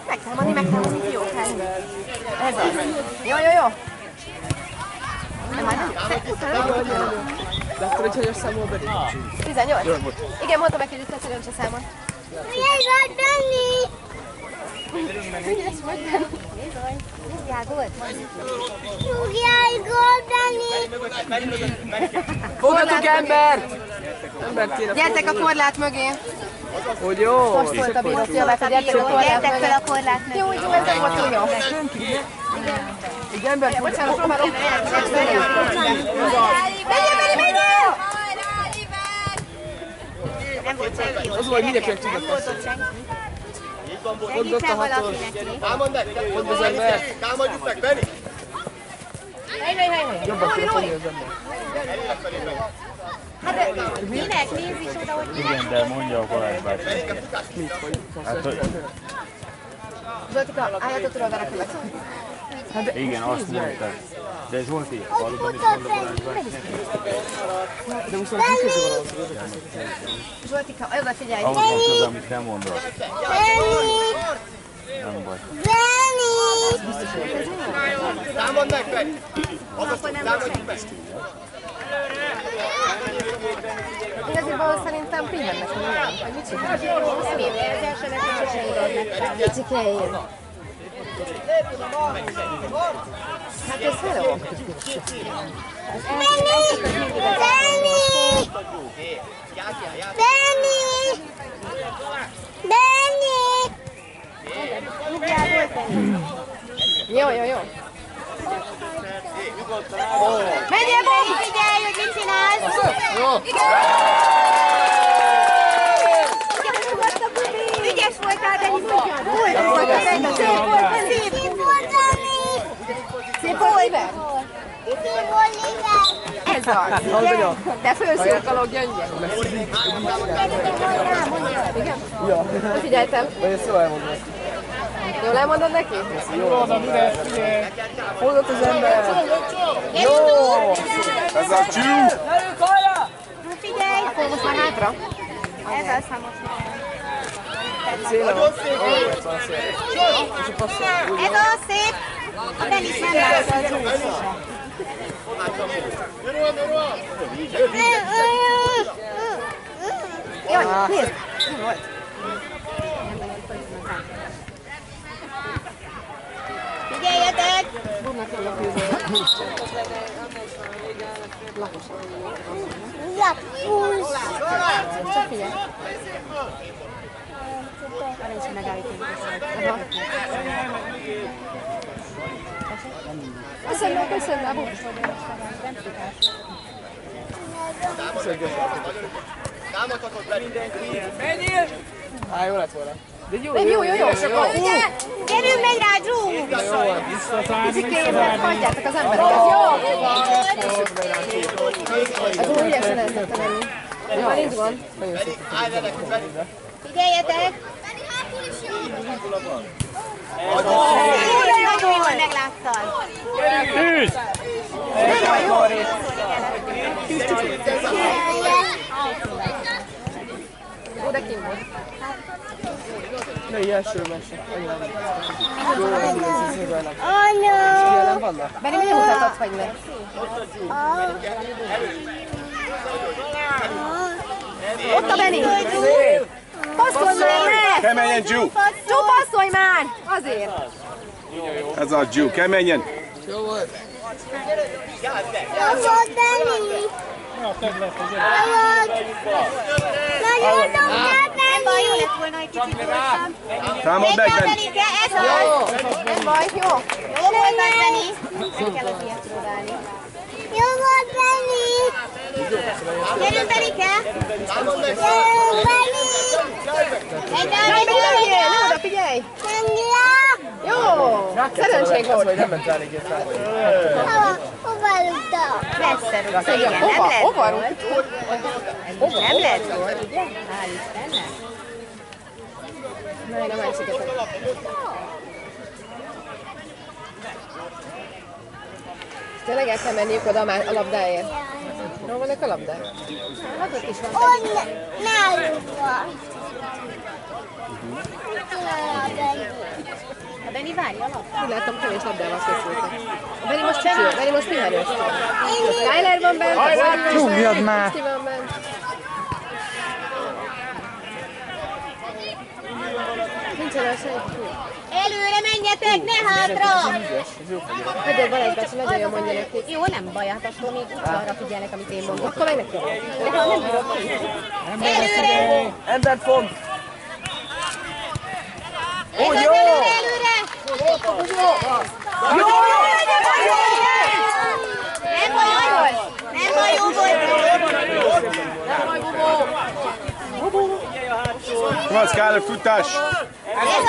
Megtámadni, jó, ez az. Jó. Nem már nem? De akkor hogy hogyan számol be? 18? Igen, mondtam meg, hogy tetszett, hogy se számol. Milyen volt tenni? Ügyes vagy tenni. Tudjál goldani! Fogadok embert! Embert kéne Gyertek a korlát mögé. hogy jó! Most volt a bírót jövett, hogy gyertek a korlát mögé. Gyertek fel a korlát mögé. Jó, ez nem volt túl jó. Egy embert Bocsánat, próbálom. Nem volt senki ott. az volt, mindenkinek tudott Nem volt ott senki. Ott ott a hatos. Támad meg! Ott az ember. Támadjuk meg, Benni! Jobban kéne fogni az ember. Hát minek? Nézz is oda, hogy minek. Igen, de mondja a Balázs bácsi. Hát, hogy Zsoltika, álljatok tudod vele külön. igen, azt mondta. De ez volt így, hallottam is mondta Balázs bácsi. De most már kicsit van az. Zsoltika, oda figyelj. Ahhoz mondtad, amit te mondod. Nem baj. Támad meg, Benni! Támadjuk meg! Igazából szerintem pillanatnak nem. Vagy mit csinálj? nem érje, az elsőnek sose írod meg. Kicsikéjén. Hát ez hello. Jó. Menjél, Benni, figyelj, hogy mit csinálsz! Jó! Ügyes voltál, de szép volt, szép volt, Szép volt, Oliver? szép volt, Oliver! Ez az. Hallgatja? Te főszurkoló gyöngye. Igen? Ja. Nem figyeltem. Vagy ezt jól elmondod. Jól elmondod neki? Jó. Fogott az ember. Jó! Ez a csú! Figyelj! Akkor most már hátra. Ez az, ha most már. Széle van. És a passzol. Ez az szép! A Benni is nem látta az úgy. Jaj, nézd! Mi volt? Figyeljetek! Lapus! Csak figyelj. Arra is megállítani. Köszönöm. Támadhatod, Benni! Á, jó lett volna. De jó. Gyerünk, megy rá, Drew! Kicsikéjében hagyjátok az embereket. Jó! Ez úgy ügyesen lehetett lenni. Már nincs gond. Állj le nekünk, Benni! Figyeljetek! Nagyon jól megláttad! Tűz! Ó, de kim volt. Ne, ilyen első mese. Jó, ez szépen. Anya! Ilyen nem vannak? Benni, miért mutatod, hogy ne? Ott a Benni! Szép! Passzolj már! Keményen, Drew! Jó, passzolj már! Azért! Ez a Drew, keményen! Jó volt. Jó volt, Benni! Nagyon nem baj, jó lett volna egy kicsit gyorsan. Támad meg, Benni! Ez az! Nem baj, jó? Jó volt, Benni! Nem kell az ilyet próbálni. Jó volt, Benni! Gyerünk, Bennike! Gyerünk, Benni! Menjél, ne oda figyelj! Jó! Szerencség volt. Vagy nem ment eléggé fel. Hova rúgta? Messze rúgta, igen, nem Hova? lehet Hova gól. rúgtad? Nem lehet gól, ugye? Hál' Istennek. Na, én a másikat. Tényleg el kell menniük oda a labdáért? Hol vannak a labdák? Ott nálunk van. Benni, várj alatt. Úgy látom, kevés labdával készültek. A Benni most csücsül, Benni most pihenős. Skyler van bent, a Boyd Rúgjad már! Kriszti van bent. Nincsen el senki. Előre menjetek, ne hátra! Hagyjad Balázs bácsi, nagyon jól mondja nekik. Jó, nem baj, hát akkor még arra figyelnek, amit én mondok. Akkor meg neki. De ha nem bírok ki. Előre! Embert fog! Ez az előre, előre! Jó! Nem baj, nem baj, jó volt! Come on, Skyler, futás! Ez az!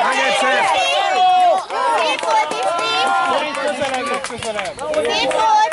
Megint szép! Szép volt, Isti! Szép volt!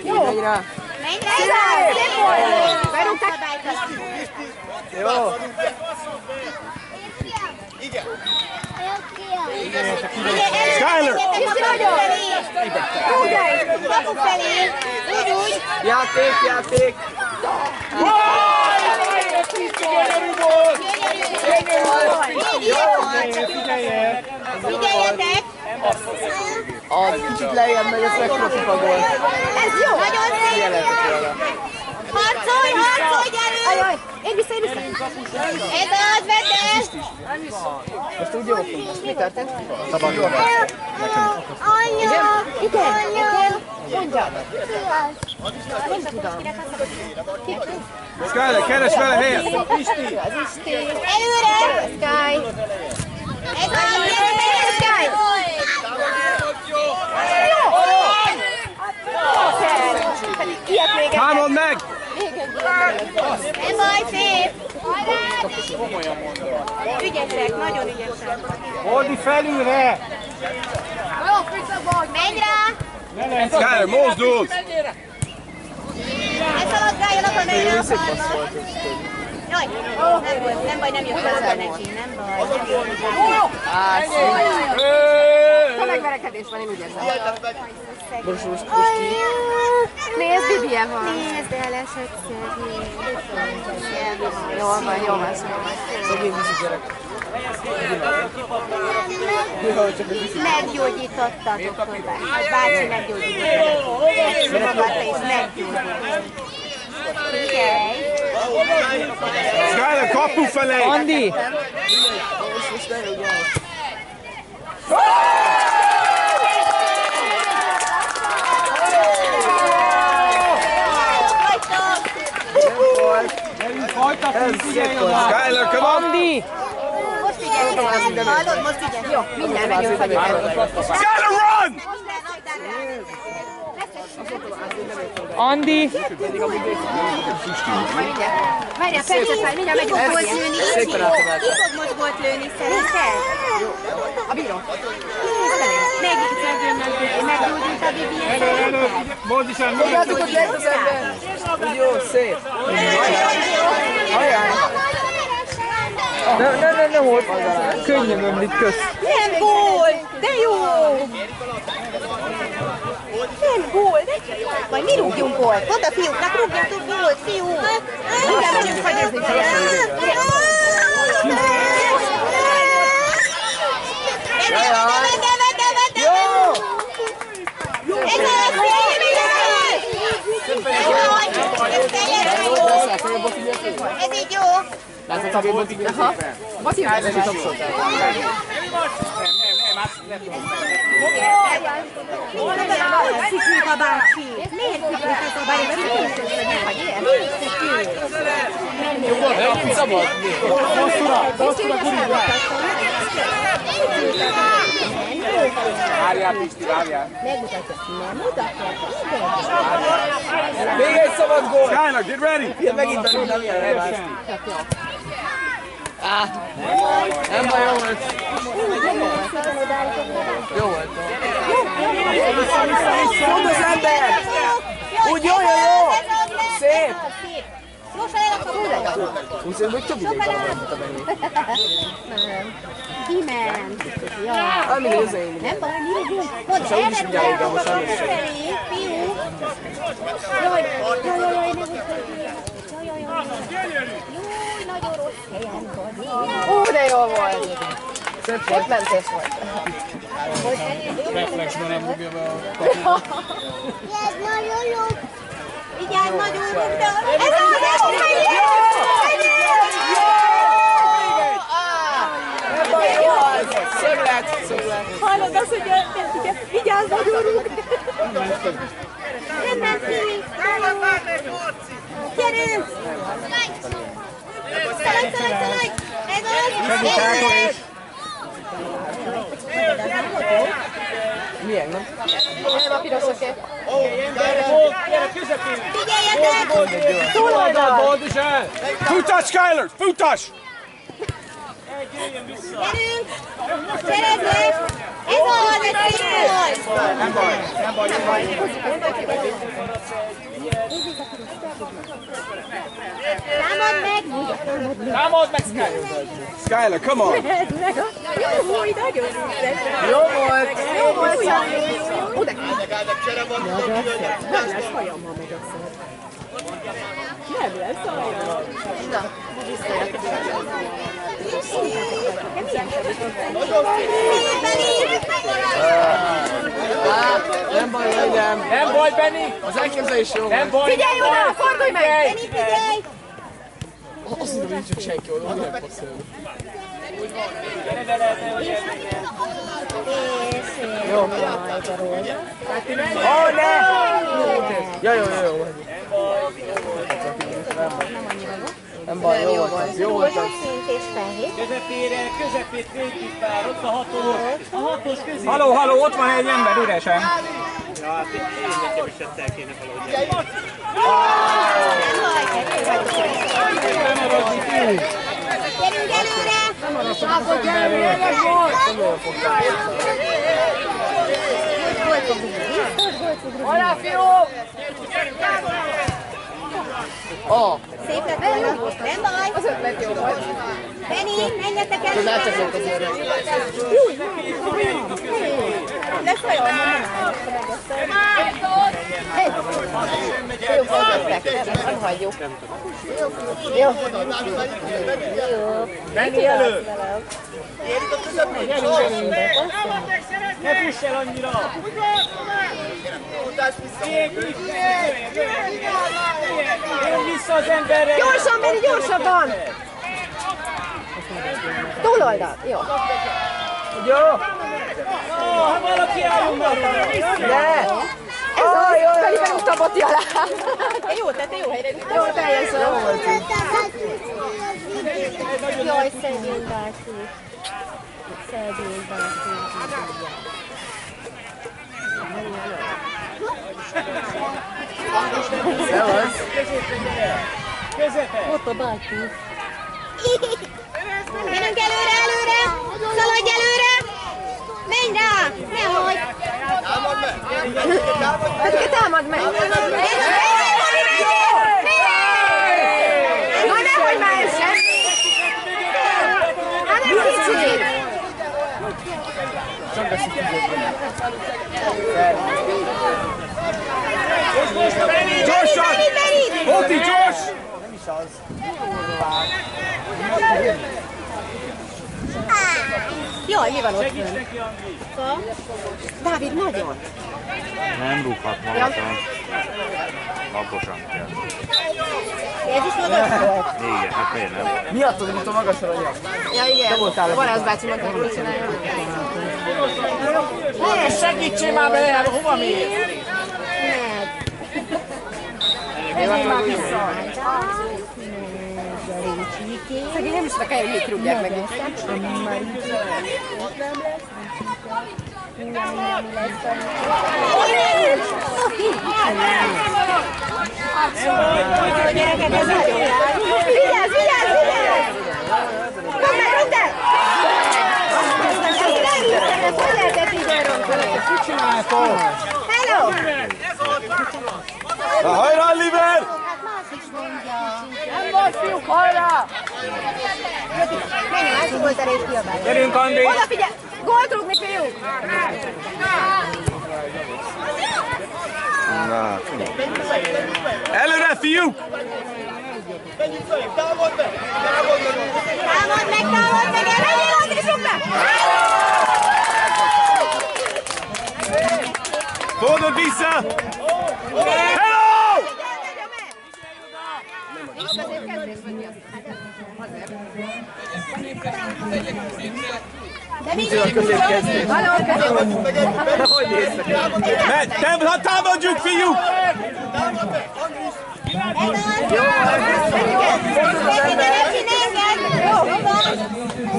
Menj rá! Szép volt! Berúgták! Jó! Skyler! Kapu felé! Úgy! Játék! Figyeljetek! Az kicsit lejjebb megy, ez megprofipa gól. Ez jó! Nagyon szép! Harcolj, gyerünk! Ajaj, én vissza. Ez az, vedd el! Most úgy jó? Mi történt? Szabad jó. Anya! Igen, mondjad. Nem tudom. Skyler, keres vele helyet! Az Isti. Előre! Sky. Ez az, Sky! Pedig ilyet még Támad meg! Nem baj, szép! Ügyesek, nagyon ügyesek. Oldi felülre! Menj rá! Skyler, mozdulsz! Ne szaladgáljanak, ha menj rá a falnak. Jaj, nem baj, nem jött hozzá neki, nem baj. Ha megverekedés van, én úgy érzem. Most Nézd, Bibie van. Nézd el, esett szegény. Jól van. szegény viszi gyerek. Meggyógyítottatok hozzá. Bácsi meggyógyítottatok. Megszívogálta és meggyógyított. Figyelj! Skyler, kapu felé! Andi! Skyler, come on! Andi! Most figyelj! Hallod, most figyelj! Jó, Mindjárt megyünk hagyjuk. Skyler, run! Andi! Várjál, persze, mindjárt megyünk Volt hozzá. lőni, Szépen átövelt. ki fog most volt lőni, szerinted? A bíró. Meggyógyult a Bibi. Mozdítsál, Fogjátok, hogy lehet az ember! Úgy jó, szép! Ajánl! Nem volt! Könnyen ömlik, kösz! Nem gól! De jó! Nem gól, de jó! Majd mi rúgjunk gólt? Oda fiúknak rúgjatok gólt, fiú! Mindjárt megyünk hagyozni. Jó! Ez a ez így jó! Látszott, hogy én botik szépen? Boti, hát ez is Sziklik a bácsi! Miért sziklik ez a bácsi? Szabad! Hosszúra, gurítva! Várjál, Pisti, várjál! Megmutatja, nem mutatja? Igen. Még egy szabad gól! Skyler, get ready! Ilyen megint belül nem ilyen elvászni. Nem baj, jó volt. Jó volt. Fogd az ember! Úgy jó! Szép! Gyorsan el a kapura! Úgy szerintem, hogy több ideig alatt a Benni. Kiment! Ami nézzeim. Nem baj, mi rúgunk! Mondd, Most úgyis erre mindjárt rúgunk! most elég. Felé, fiú! Jaj, ne húzd! Jaj. De jó volt! Szép mentés volt. Reflexben nem rúgja be a kaput. Ez nagyon jó. Vigyázz, nagyon rúgta. Ez az, Szöglet! hallod azt, hogy vigyázz, nagyon rúgta. Nem ment ki. Gyerünk! Szaladj! Ez az! Milyen, nem? Nem a pirosoké. Figyeljetek! Túloldal! Foot touch, Skyler! Foot touch! Gyerünk! Szerezd! Ez az, ez szép volt! Nem baj. Támad meg! Skyler, come on! Jó volt! Nem baj, legyen! Nem baj, Benni! Az elképzelés jó! Nem baj! Figyelj oda! Fordulj meg! Benni, figyelj! Azt mondom, hogy nincs senki oda, nem passzol. Jó. Ó, ne! Jó. Nem baj, jó volt. Jó volt. Szint és fehér. Közepét végig pár, ott a hatos közé. Halló, ott van egy ember üresen. Ja, hát én nekem is ezt el kéne valahogy. Gyerünk előre! Hola, fiú! Szép lett volna. Nem baj. Az ötlet jó volt. Benni, menjetek előre! Lesz olyan, Fiúk, fordultak. Nem hagyjuk. Jó. Menni elő! Ne fuss el annyira! Jön vissza az emberre! Gyorsan, Benni, gyorsabban! Túloldal. Jó. Ha valaki álljon már oda! Ne! Ez az, Felipe rúgta a boti alá. Jó, tehát jó helyre. Jó, teljesen. Jaj, szegény bácsi. Szegény bácsi. Szevasz! Közepe! Ott a bácsi. Menjünk előre! Szaladj előre! Menj rá! Nehogy! Támad meg! Na nehogy már essen! Hát nem kicsit! Gyorsan! Hoti, gyors! Jaj, mi van ott? Segíts neki, Andi! Dávid, nagyon! Nem rúghat magasan. Laposan kell. Ez is magas volt. Igen, hát miért nem? Miattad, mint a magasra anya. Ja, igen. Varász bácsi mondta, hogy mit csinálja. Ne, segítsél már be, hova mész? Meg. Már vissza. Szegény nem is tudok eljönni, hogy mit rúgják meg itt. Vigyázz! Rúgd el! Hogy lehetett így elrontani? Mit csináltok? Hello! Na, hajrá, Liver! Hát más is mondja. Nem volt, fiúk, hajrá! Menj, másik oldalra és kiabálj. Gyerünk, Andi! Oda figyelj! Gólt rúgni, fiúk! Előre, fiúk! Támad meg, elmenjél ott és be! Fordul vissza! Hello! Nincs középkezdés, vagy mi az? Azért. De mi középkezdés? Valahol középkezdés. Hogy néztek el? Támadjuk, fiúk!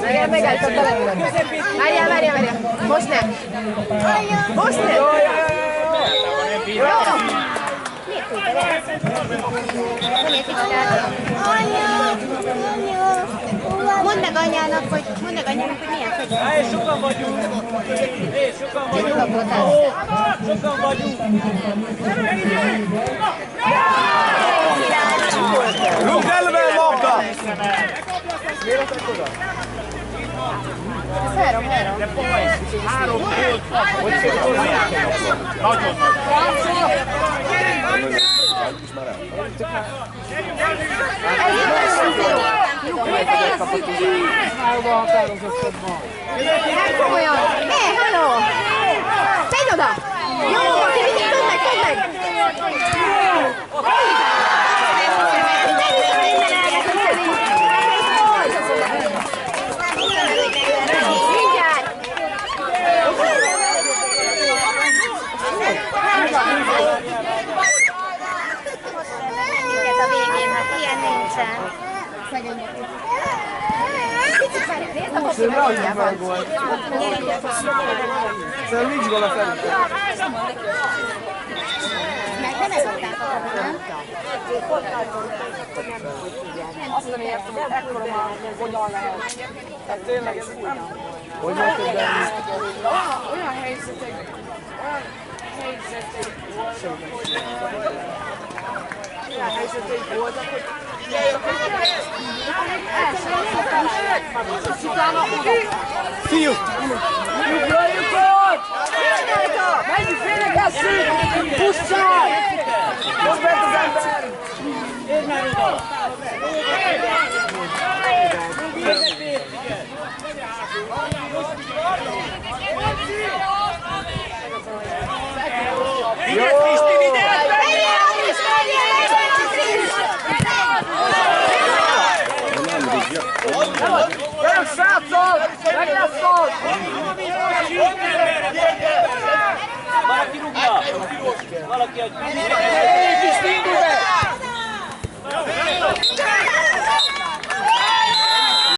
Igen, megálltad bele. Várjál. Most nem. Most nem. Jó. Mondd meg anyának, hogy milyen hogy... Sokan vagyunk! Sokan vagyunk! Rúgd elve a labda! Három. Komolyan! Halló! Menj oda! Jó, tudd meg! Minket a végén, hát ilyen nincsen. Szerintem nincs gól a szerintem. Meg nem ez adták a nem? Azt nem értem, hogy ekkora már hogyan lehet. Tehát tényleg ez nem... Hogy lehet olyan helyzetek voltak, hogy Fiúk! Ugráljuk ott! Menjünk, védekezzünk! Pusszál! Most bent az ember! Érd már oda! Vigyázz, Pisti, vigyázz! Gyerünk, srácok! Meg lesz az! Valaki rúgja! Valaki a... Pisti, indulj be!